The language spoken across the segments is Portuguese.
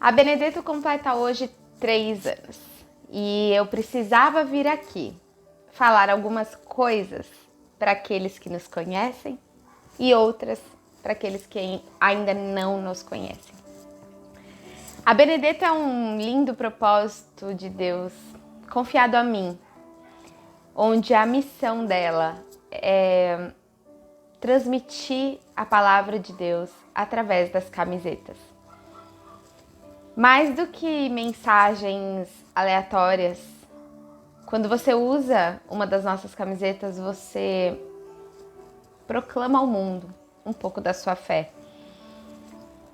A Benedetto completa hoje 3 anos e eu precisava vir aqui falar algumas coisas para aqueles que nos conhecem e outras para aqueles que ainda não nos conhecem. A Benedetto é um lindo propósito de Deus confiado a mim, onde a missão dela é transmitir a palavra de Deus através das camisetas. Mais do que mensagens aleatórias, quando você usa uma das nossas camisetas, você proclama ao mundo um pouco da sua fé.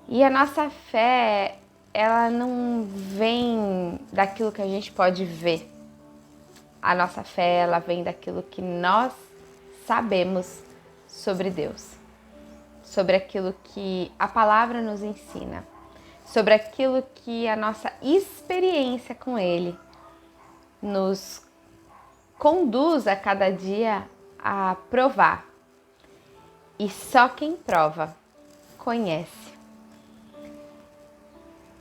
E a nossa fé, ela não vem daquilo que a gente pode ver. A nossa fé, ela vem daquilo que nós sabemos sobre Deus, sobre aquilo que a palavra nos ensina, sobre aquilo que a nossa experiência com Ele nos conduz a cada dia a provar. E só quem prova conhece.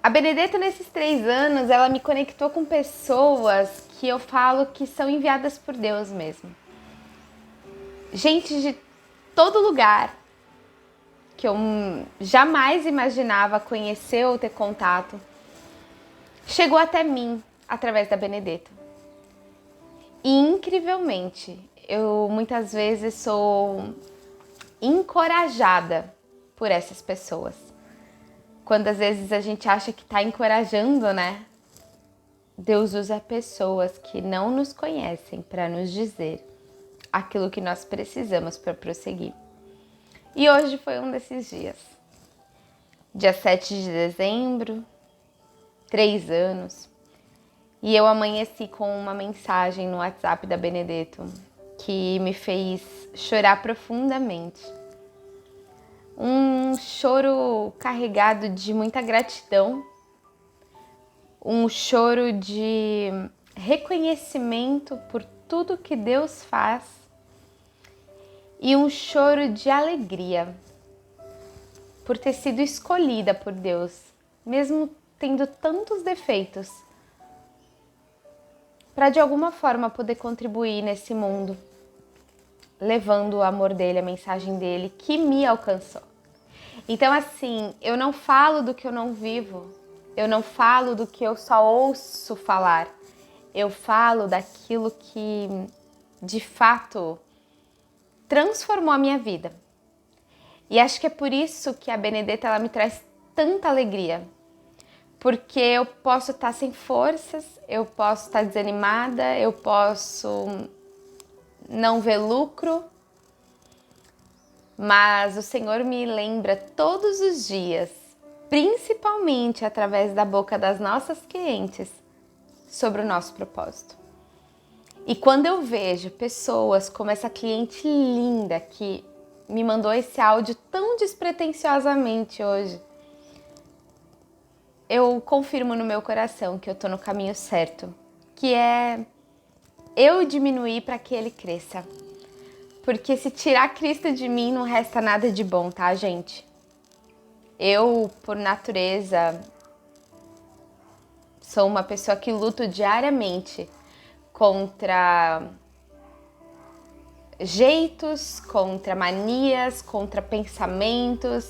A Benedetto, nesses 3 anos, ela me conectou com pessoas que eu falo que são enviadas por Deus mesmo. Gente de todo lugar que eu jamais imaginava conhecer ou ter contato, chegou até mim através da Benedetto. E incrivelmente, eu muitas vezes sou encorajada por essas pessoas. Quando às vezes a gente acha que está encorajando, né? Deus usa pessoas que não nos conhecem para nos dizer aquilo que nós precisamos para prosseguir. E hoje foi um desses dias. Dia 7 de dezembro, 3 anos. E eu amanheci com uma mensagem no WhatsApp da Benedetto que me fez chorar profundamente. Um choro carregado de muita gratidão, um choro de reconhecimento por tudo que Deus faz e um choro de alegria por ter sido escolhida por Deus, mesmo tendo tantos defeitos, para de alguma forma poder contribuir nesse mundo, levando o amor dele, a mensagem dele, que me alcançou. Então assim, eu não falo do que eu não vivo, eu não falo do que eu só ouço falar, eu falo daquilo que de fato transformou a minha vida. E acho que é por isso que a Benedetto, ela me traz tanta alegria. Porque eu posso estar sem forças, eu posso estar desanimada, eu posso não ver lucro, mas o Senhor me lembra todos os dias, principalmente através da boca das nossas clientes, sobre o nosso propósito. E quando eu vejo pessoas como essa cliente linda que me mandou esse áudio tão despretensiosamente hoje, eu confirmo no meu coração que eu tô no caminho certo, que é eu diminuir para que ele cresça. Porque se tirar Cristo de mim, não resta nada de bom, tá, gente? Eu, por natureza, sou uma pessoa que luto diariamente contra jeitos, contra manias, contra pensamentos.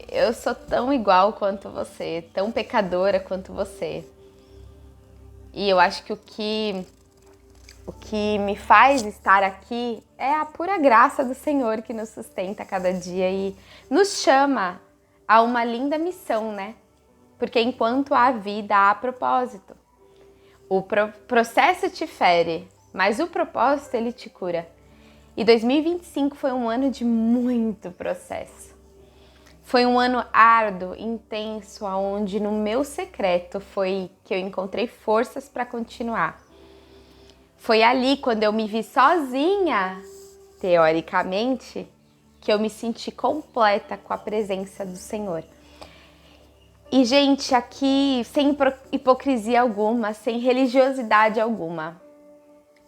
Eu sou tão igual quanto você, tão pecadora quanto você. E eu acho que o que me faz estar aqui é a pura graça do Senhor que nos sustenta a cada dia e nos chama a uma linda missão, né? Porque enquanto há vida, há propósito. O processo te fere, mas o propósito, ele te cura. E 2025 foi um ano de muito processo. Foi um ano árduo, intenso, onde no meu secreto foi que eu encontrei forças para continuar. Foi ali, quando eu me vi sozinha, teoricamente, que eu me senti completa com a presença do Senhor. E, gente, aqui, sem hipocrisia alguma, sem religiosidade alguma,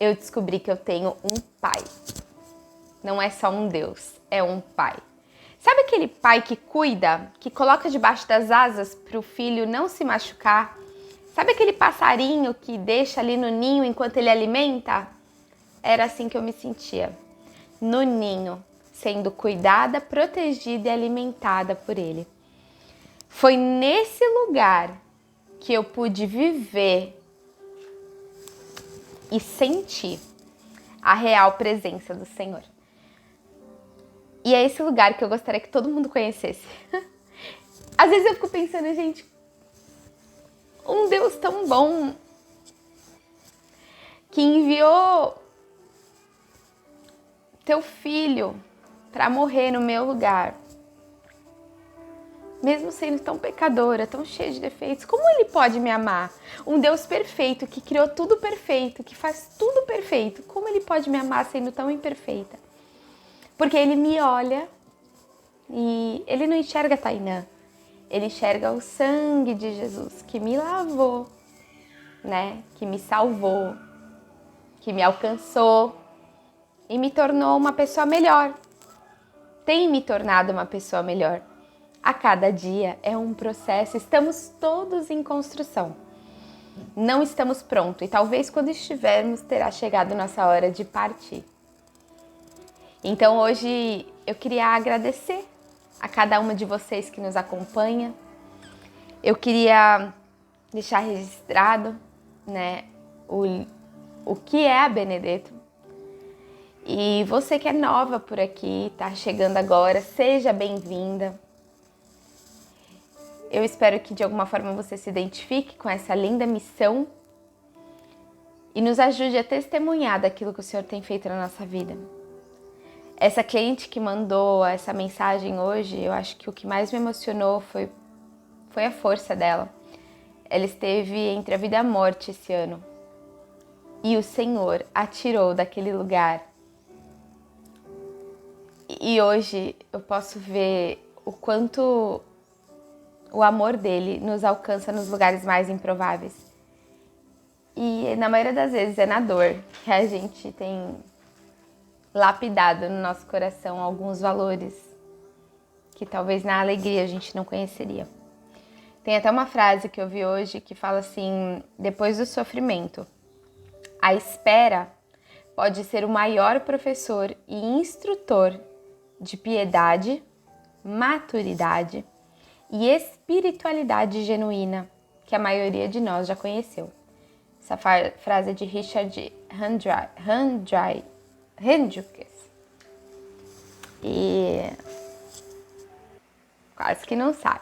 eu descobri que eu tenho um Pai. Não é só um Deus, é um Pai. Sabe aquele pai que cuida, que coloca debaixo das asas para o filho não se machucar? Sabe aquele passarinho que deixa ali no ninho enquanto ele alimenta? Era assim que eu me sentia, no ninho, sendo cuidada, protegida e alimentada por ele. Foi nesse lugar que eu pude viver e sentir a real presença do Senhor. E é esse lugar que eu gostaria que todo mundo conhecesse. Às vezes eu fico pensando, gente, um Deus tão bom que enviou teu filho para morrer no meu lugar, mesmo sendo tão pecadora, tão cheia de defeitos, como ele pode me amar? Um Deus perfeito, que criou tudo perfeito, que faz tudo perfeito, como ele pode me amar sendo tão imperfeita? Porque ele me olha e ele não enxerga Tainã, ele enxerga o sangue de Jesus que me lavou, né? Que me salvou, que me alcançou e me tornou uma pessoa melhor. Tem me tornado uma pessoa melhor. A cada dia é um processo, estamos todos em construção. Não estamos prontos e talvez quando estivermos terá chegado nossa hora de partir. Então hoje eu queria agradecer a cada uma de vocês que nos acompanha. Eu queria deixar registrado, né, o que é a Benedetto. E você que é nova por aqui, tá chegando agora, seja bem-vinda. Eu espero que de alguma forma você se identifique com essa linda missão e nos ajude a testemunhar daquilo que o Senhor tem feito na nossa vida. Essa cliente que mandou essa mensagem hoje, eu acho que o que mais me emocionou foi a força dela. Ela esteve entre a vida e a morte esse ano. E o Senhor a tirou daquele lugar. E hoje eu posso ver o quanto o amor dele nos alcança nos lugares mais improváveis. E na maioria das vezes é na dor que a gente tem lapidado no nosso coração alguns valores que talvez na alegria a gente não conheceria. Tem até uma frase que eu vi hoje que fala assim: depois do sofrimento, a espera pode ser o maior professor e instrutor de piedade, maturidade e espiritualidade genuína que a maioria de nós já conheceu. Essa frase é de Richard Hendricks. E quase que não sai.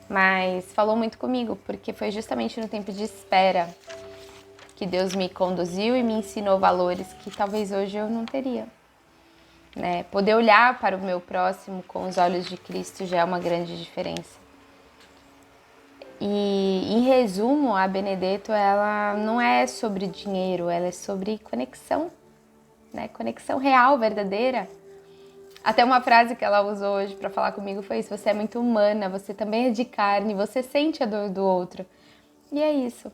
Mas falou muito comigo, porque foi justamente no tempo de espera que Deus me conduziu e me ensinou valores que talvez hoje eu não teria. Né? Poder olhar para o meu próximo com os olhos de Cristo já é uma grande diferença. E, em resumo, a Benedetto, ela não é sobre dinheiro, ela é sobre conexão, né? Conexão real, verdadeira. Até uma frase que ela usou hoje para falar comigo foi isso: você é muito humana, você também é de carne, você sente a dor do outro. E é isso.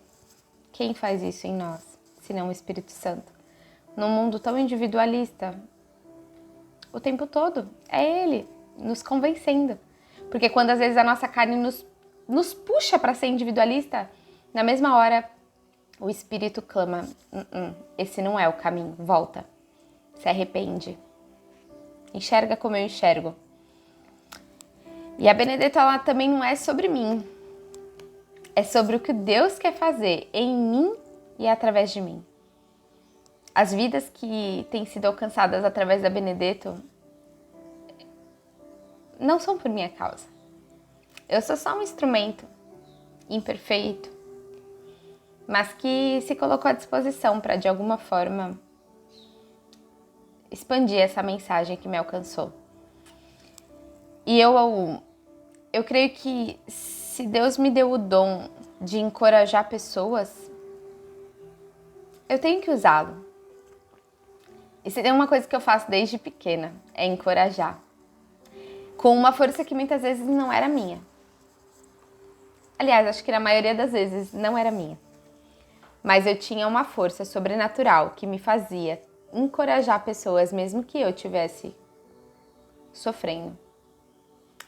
Quem faz isso em nós, se não o Espírito Santo? Num mundo tão individualista, o tempo todo é Ele nos convencendo. Porque quando às vezes a nossa carne nos puxa para ser individualista, na mesma hora o Espírito clama: esse não é o caminho, volta, se arrepende, enxerga como eu enxergo. E a Benedetto, ela também não é sobre mim, é sobre o que Deus quer fazer em mim e através de mim. As vidas que têm sido alcançadas através da Benedetto não são por minha causa. Eu sou só um instrumento imperfeito, mas que se colocou à disposição para, de alguma forma, expandir essa mensagem que me alcançou. E eu creio que se Deus me deu o dom de encorajar pessoas, eu tenho que usá-lo. E se tem uma coisa que eu faço desde pequena, é encorajar. Com uma força que muitas vezes não era minha. Aliás, acho que na maioria das vezes não era minha. Mas eu tinha uma força sobrenatural que me fazia encorajar pessoas, mesmo que eu estivesse sofrendo.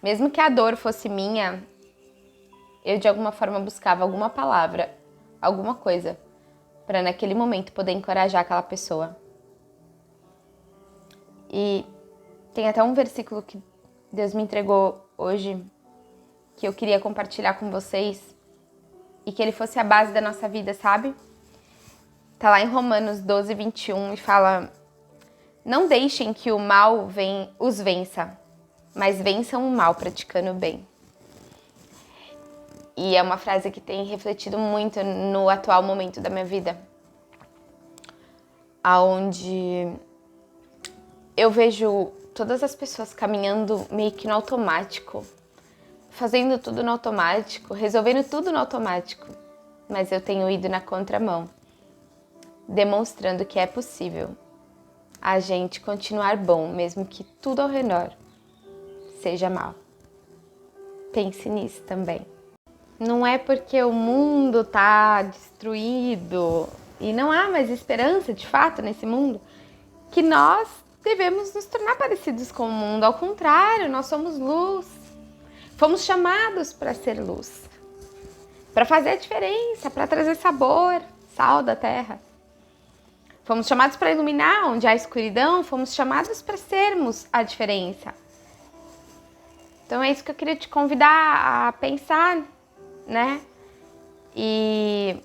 Mesmo que a dor fosse minha, eu de alguma forma buscava alguma palavra, alguma coisa, para naquele momento poder encorajar aquela pessoa. E tem até um versículo que Deus me entregou hoje, que eu queria compartilhar com vocês, e que ele fosse a base da nossa vida, sabe? Tá lá em Romanos 12, 21, e fala: não deixem que o mal os vença, mas vençam o mal praticando o bem. E é uma frase que tem refletido muito no atual momento da minha vida, aonde eu vejo todas as pessoas caminhando meio que no automático, fazendo tudo no automático, resolvendo tudo no automático, mas eu tenho ido na contramão, demonstrando que é possível a gente continuar bom, mesmo que tudo ao redor seja mal. Pense nisso também. Não é porque o mundo tá destruído e não há mais esperança de fato nesse mundo que nós devemos nos tornar parecidos com o mundo. Ao contrário, nós somos luz. Fomos chamados para ser luz, para fazer a diferença, para trazer sabor, sal da terra. Fomos chamados para iluminar onde há escuridão, fomos chamados para sermos a diferença. Então é isso que eu queria te convidar a pensar, né? E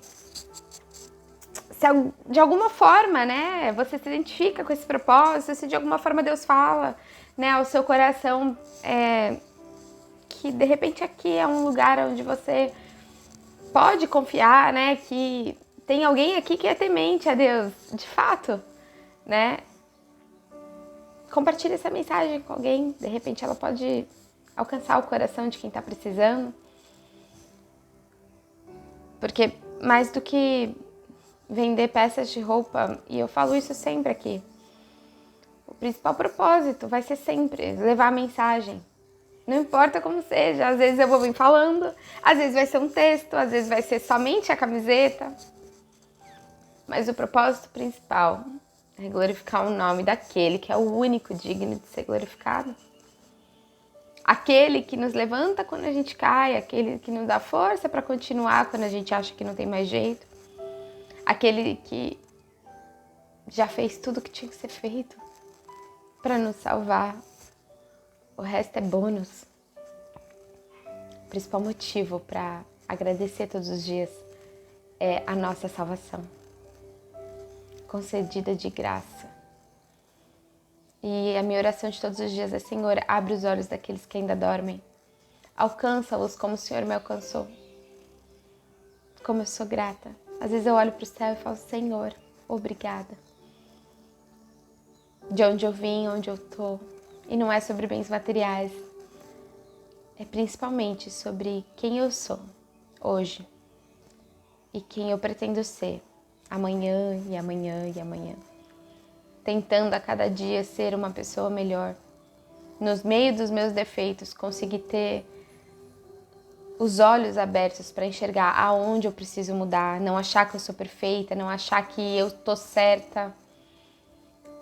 se de alguma forma, né, você se identifica com esse propósito, se de alguma forma Deus fala, né, ao seu coração, que de repente aqui é um lugar onde você pode confiar, né, que tem alguém aqui que é temente a Deus, de fato, né? Compartilhe essa mensagem com alguém, de repente ela pode alcançar o coração de quem está precisando. Porque mais do que vender peças de roupa, e eu falo isso sempre aqui, o principal propósito vai ser sempre levar a mensagem. Não importa como seja, às vezes eu vou vir falando, às vezes vai ser um texto, às vezes vai ser somente a camiseta. Mas o propósito principal é glorificar o nome daquele que é o único digno de ser glorificado. Aquele que nos levanta quando a gente cai, aquele que nos dá força para continuar quando a gente acha que não tem mais jeito. Aquele que já fez tudo o que tinha que ser feito para nos salvar. O resto é bônus. O principal motivo para agradecer todos os dias é a nossa salvação, concedida de graça. E a minha oração de todos os dias é: Senhor, abre os olhos daqueles que ainda dormem. Alcança-os como o Senhor me alcançou. Como eu sou grata. Às vezes eu olho para o céu e falo: Senhor, obrigada. De onde eu vim, onde eu tô. E não é sobre bens materiais. É principalmente sobre quem eu sou hoje. E quem eu pretendo ser amanhã e amanhã e amanhã. Tentando a cada dia ser uma pessoa melhor. Nos meios dos meus defeitos, conseguir ter os olhos abertos para enxergar aonde eu preciso mudar. Não achar que eu sou perfeita, não achar que eu tô certa.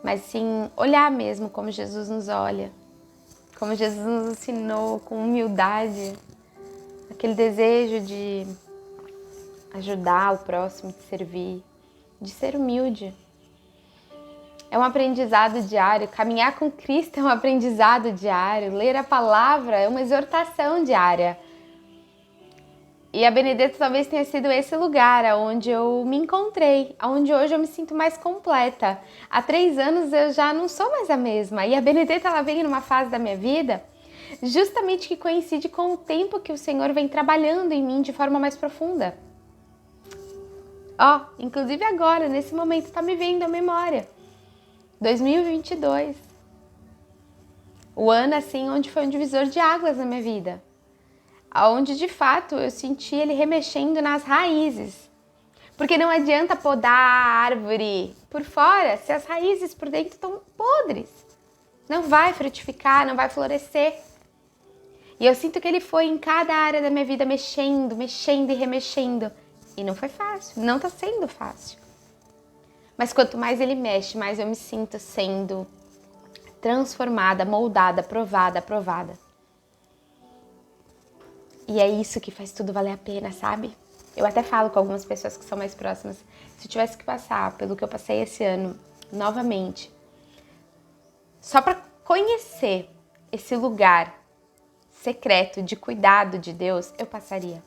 Mas sim olhar mesmo como Jesus nos olha. Como Jesus nos ensinou, com humildade. Aquele desejo de ajudar o próximo, de servir, de ser humilde. É um aprendizado diário. Caminhar com Cristo é um aprendizado diário. Ler a palavra é uma exortação diária. E a Benedetta talvez tenha sido esse lugar onde eu me encontrei, onde hoje eu me sinto mais completa. Há 3 anos eu já não sou mais a mesma. E a Benedetta, ela veio numa fase da minha vida justamente que coincide com o tempo que o Senhor vem trabalhando em mim de forma mais profunda. Inclusive agora, nesse momento, tá me vendo a memória. 2022. O ano, assim, onde foi um divisor de águas na minha vida. Onde, de fato, eu senti ele remexendo nas raízes. Porque não adianta podar a árvore por fora se as raízes por dentro estão podres. Não vai frutificar, não vai florescer. E eu sinto que ele foi em cada área da minha vida mexendo e remexendo. E não foi fácil, não tá sendo fácil. Mas quanto mais ele mexe, mais eu me sinto sendo transformada, moldada, provada. E é isso que faz tudo valer a pena, sabe? Eu até falo com algumas pessoas que são mais próximas, se eu tivesse que passar pelo que eu passei esse ano, novamente, só para conhecer esse lugar secreto de cuidado de Deus, eu passaria.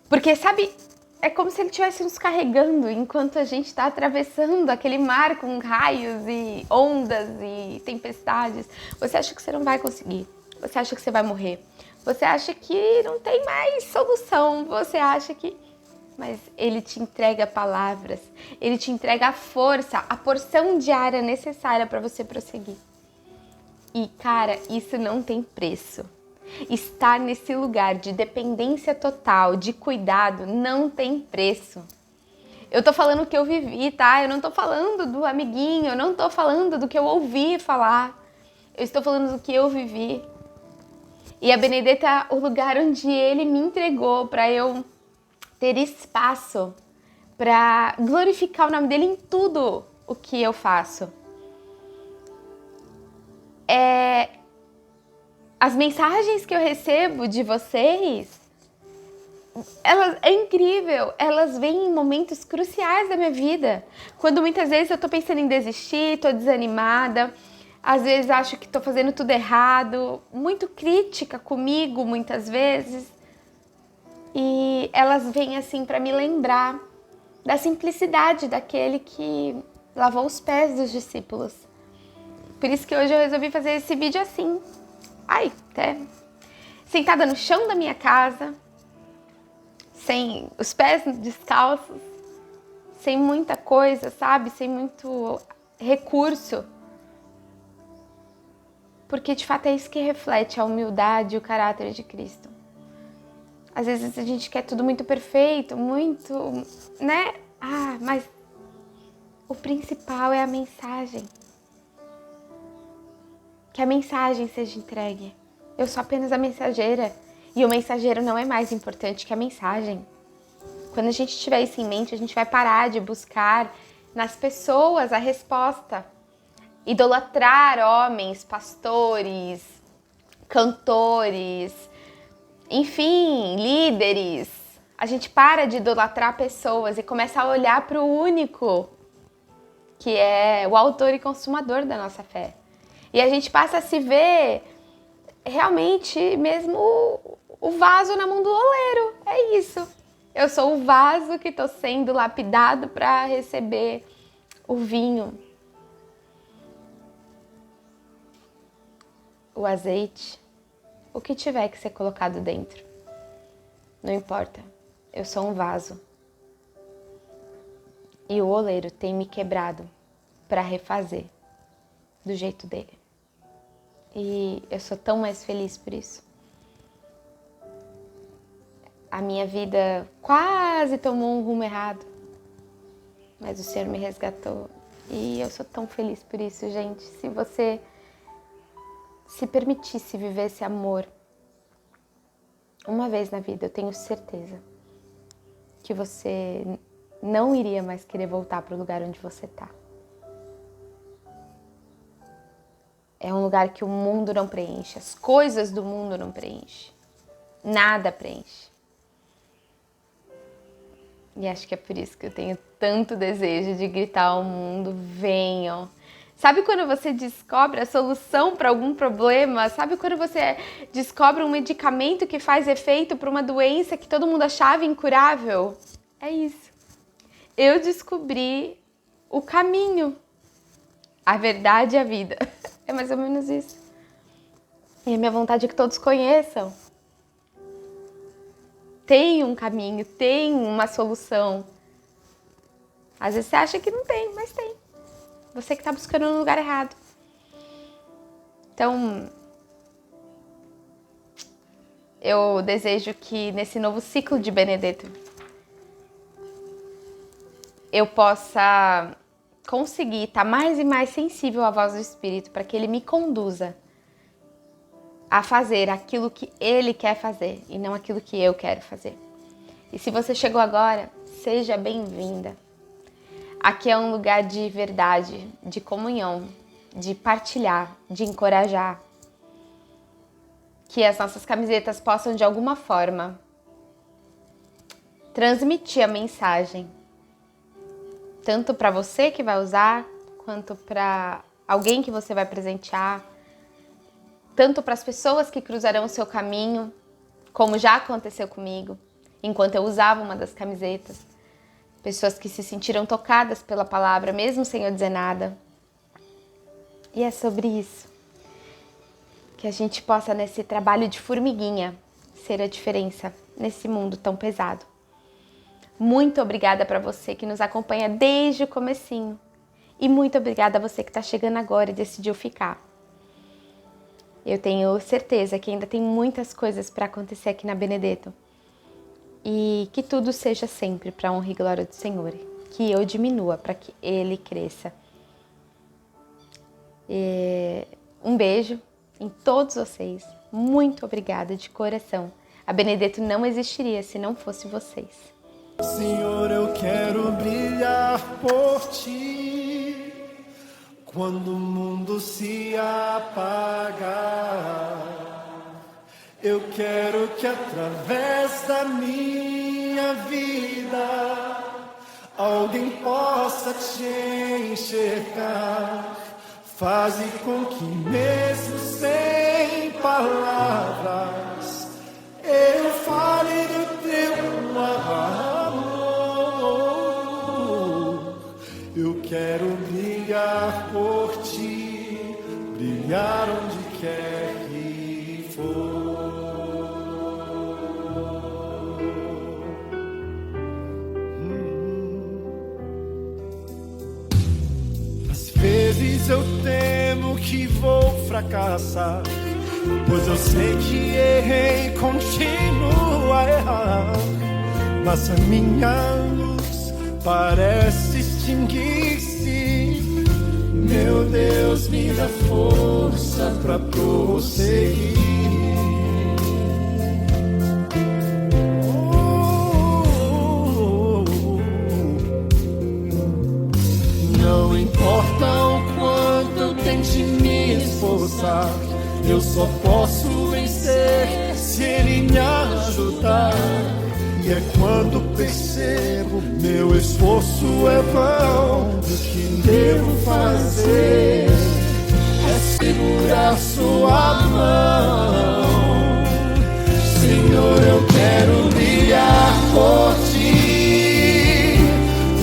Porque, sabe, é como se ele estivesse nos carregando enquanto a gente está atravessando aquele mar com raios e ondas e tempestades. Você acha que você não vai conseguir. Você acha que você vai morrer. Você acha que não tem mais solução. Você acha que... Mas ele te entrega palavras. Ele te entrega a força, a porção diária necessária para você prosseguir. E, cara, isso não tem preço. Estar nesse lugar de dependência total, de cuidado, não tem preço. Eu tô falando o que eu vivi, tá? Eu não tô falando do amiguinho, eu não tô falando do que eu ouvi falar. Eu estou falando do que eu vivi. E a Benedetta é o lugar onde ele me entregou para eu ter espaço para glorificar o nome dele em tudo o que eu faço. As mensagens que eu recebo de vocês, é incrível, elas vêm em momentos cruciais da minha vida, quando muitas vezes eu tô pensando em desistir, tô desanimada, às vezes acho que tô fazendo tudo errado, muito crítica comigo muitas vezes, e elas vêm assim para me lembrar da simplicidade daquele que lavou os pés dos discípulos. Por isso que hoje eu resolvi fazer esse vídeo assim, até sentada no chão da minha casa, sem os pés descalços, sem muita coisa, sabe? Sem muito recurso. Porque de fato é isso que reflete a humildade e o caráter de Cristo. Às vezes a gente quer tudo muito perfeito, muito, né? Mas o principal é a mensagem. Que a mensagem seja entregue. Eu sou apenas a mensageira. E o mensageiro não é mais importante que a mensagem. Quando a gente tiver isso em mente, a gente vai parar de buscar nas pessoas a resposta. Idolatrar homens, pastores, cantores, enfim, líderes. A gente para de idolatrar pessoas e começa a olhar para o único, que é o autor e consumador da nossa fé. E a gente passa a se ver realmente mesmo o vaso na mão do oleiro. É isso. Eu sou o vaso que estou sendo lapidado para receber o vinho, o azeite, o que tiver que ser colocado dentro. Não importa. Eu sou um vaso. E o oleiro tem me quebrado para refazer do jeito dele. E eu sou tão mais feliz por isso. A minha vida quase tomou um rumo errado, mas o Senhor me resgatou. E eu sou tão feliz por isso, gente. Se você se permitisse viver esse amor uma vez na vida, eu tenho certeza que você não iria mais querer voltar para o lugar onde você está. É um lugar que o mundo não preenche, as coisas do mundo não preenchem. Nada preenche. E acho que é por isso que eu tenho tanto desejo de gritar ao mundo, venham. Sabe quando você descobre a solução para algum problema? Sabe quando você descobre um medicamento que faz efeito para uma doença que todo mundo achava incurável? É isso. Eu descobri o caminho, a verdade e a vida. É mais ou menos isso. E a minha vontade é que todos conheçam. Tem um caminho, tem uma solução. Às vezes você acha que não tem, mas tem. Você que está buscando no lugar errado. Então, eu desejo que nesse novo ciclo de Benedetto, eu possa conseguir estar mais e mais sensível à voz do Espírito para que ele me conduza a fazer aquilo que ele quer fazer e não aquilo que eu quero fazer. E se você chegou agora, seja bem-vinda. Aqui é um lugar de verdade, de comunhão, de partilhar, de encorajar. que as nossas camisetas possam de alguma forma transmitir a mensagem, tanto para você que vai usar, quanto para alguém que você vai presentear, tanto para as pessoas que cruzarão o seu caminho, como já aconteceu comigo, enquanto eu usava uma das camisetas. Pessoas que se sentiram tocadas pela palavra, mesmo sem eu dizer nada. E é sobre isso. Que a gente possa, nesse trabalho de formiguinha, ser a diferença nesse mundo tão pesado. Muito obrigada para você que nos acompanha desde o comecinho. E muito obrigada a você que está chegando agora e decidiu ficar. Eu tenho certeza que ainda tem muitas coisas para acontecer aqui na Benedetto. E que tudo seja sempre para a honra e glória do Senhor. Que eu diminua para que Ele cresça. Um beijo em todos vocês. Muito obrigada de coração. A Benedetto não existiria se não fosse vocês. Senhor, eu quero brilhar por ti quando o mundo se apagar. Eu quero que através da minha vida alguém possa te enxergar. Faze com que mesmo sem palavras eu fale do teu amor. Eu quero brilhar por ti, brilhar onde quer que for. Às vezes eu temo que vou fracassar, pois eu sei que errei, continuo a errar. Mas a minha luz parece extinguir-se. Meu Deus, me dá força pra prosseguir. Não importa o quanto eu tente me esforçar, eu só posso vencer se Ele me ajudar. E é quando percebo meu esforço é vão, o que devo fazer é segurar sua mão. Senhor, eu quero brilhar por ti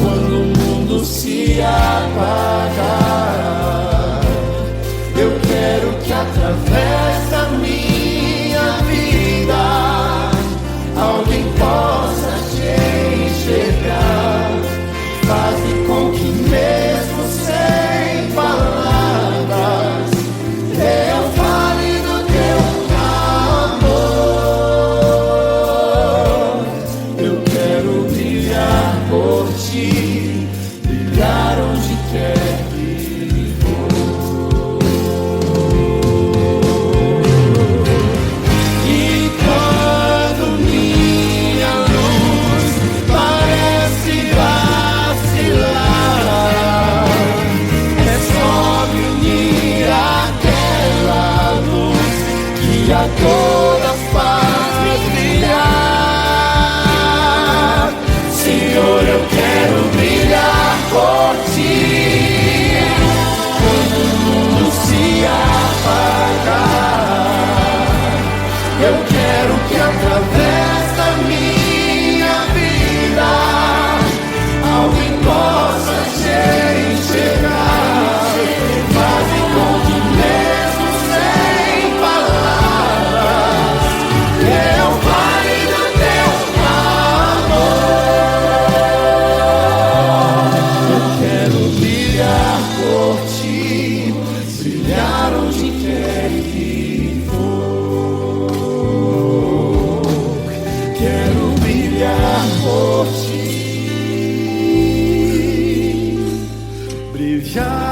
quando o mundo se apagar. Eu quero que através da minha vida alguém possa te enxergar. Faze com que mesmo sem palavras eu fale do teu amor. Eu quero brilhar por ti, brilhar onde quer que for. E quando minha luz parece vacilar, é só me unir àquela luz que a todas faz brilhar. Senhor, eu quero brilhar por ti quando o mundo se apagar. Eu quero que através da minha vida alguém possa te enxergar. Faze com que mesmo sem palavras eu fale do teu amor. Eu quero brilhar por ti, brilhar onde quer que for. Quero brilhar por ti, brilhar